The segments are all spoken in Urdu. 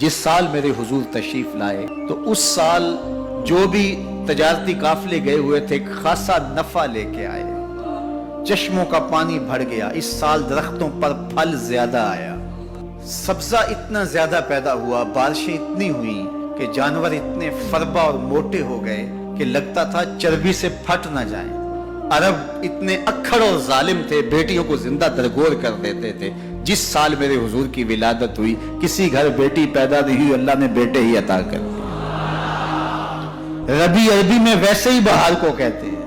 جس سال میرے حضور تشریف لائے تو اس سال جو بھی تجارتی قافلے گئے ہوئے تھے خاصا نفع لے کے آئے، چشموں کا پانی بڑھ گیا۔ اس سال درختوں پر پھل زیادہ آیا، سبزہ اتنا زیادہ پیدا ہوا، بارشیں اتنی ہوئیں کہ جانور اتنے فربا اور موٹے ہو گئے کہ لگتا تھا چربی سے پھٹ نہ جائیں۔ عرب اتنے اکھڑ اور ظالم تھے، بیٹیوں کو زندہ درگور کر دیتے تھے۔ جس سال میرے حضور کی ولادت ہوئی کسی گھر بیٹی پیدا نہیں ہوئی، اللہ نے بیٹے ہی عطا کر دیے۔ ربیع عربی میں ویسے ہی بہار کو کہتے ہیں،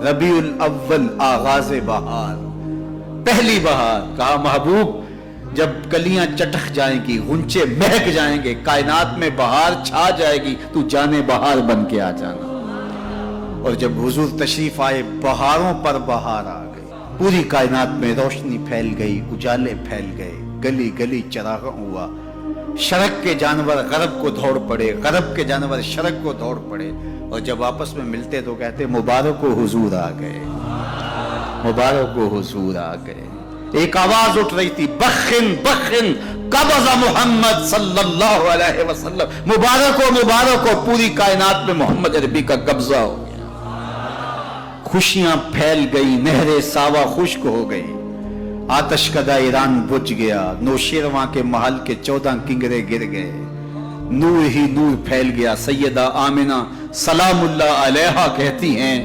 ربیع الاول آغاز بہار، پہلی بہار۔ کہا محبوب جب کلیاں چٹک جائیں گی، غنچے مہک جائیں گے، کائنات میں بہار چھا جائے گی، تو جانے بہار بن کے آ جانا۔ اور جب حضور تشریف آئے بہاروں پر بہار آ گئی، پوری کائنات میں روشنی پھیل گئی، اجالے پھیل گئے، گلی گلی چراغ ہوا، شرق کے جانور غرب کو دوڑ پڑے، غرب کے جانور شرق کو دوڑ پڑے، اور جب آپس میں ملتے تو کہتے مبارک و حضور آ گئے، مبارک و حضور آ گئے۔ ایک آواز اٹھ رہی تھی، بخن بخن قبض محمد صلی اللہ علیہ وسلم، مبارک ہو پوری کائنات میں محمد عربی کا قبضہ ہو گیا۔ خوشیاں پھیل گئی، نہر ساوا خشک ہو گئی، آتش کدہ ایران بجھ گیا، نوشیرواں کے محل کے 14 کنگرے گر گئے، نور ہی نور پھیل گیا۔ سیدہ آمنہ سلام اللہ علیہا کہتی ہیں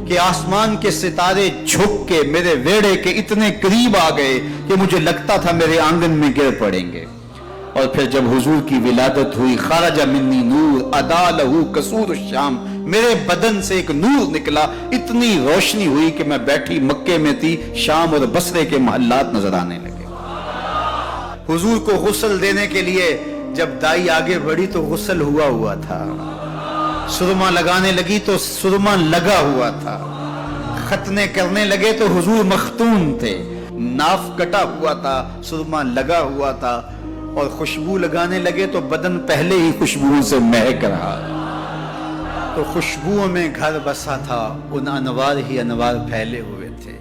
کہ آسمان کے ستارے جھک کے میرے ویڑے کے اتنے قریب آ گئے کہ مجھے لگتا تھا میرے آنگن میں گر پڑیں گے۔ اور پھر جب حضور کی ولادت ہوئی، خرج منی نور ادا لہو قصور الشام، میرے بدن سے ایک نور نکلا، اتنی روشنی ہوئی کہ میں بیٹھی مکے میں تھی، شام اور بصرے کے محلات نظر آنے لگے۔ حضور کو غسل دینے کے لیے جب دائی آگے بڑھی تو غسل ہوا تھا، سرما لگانے لگی تو سرما لگا ہوا تھا، ختنے کرنے لگے تو حضور مختون تھے، ناف کٹا ہوا تھا، سرما لگا ہوا تھا، اور خوشبو لگانے لگے تو بدن پہلے ہی خوشبو سے مہک رہا، تو خوشبوؤں میں گھر بسا تھا، ان انوار ہی انوار پھیلے ہوئے تھے۔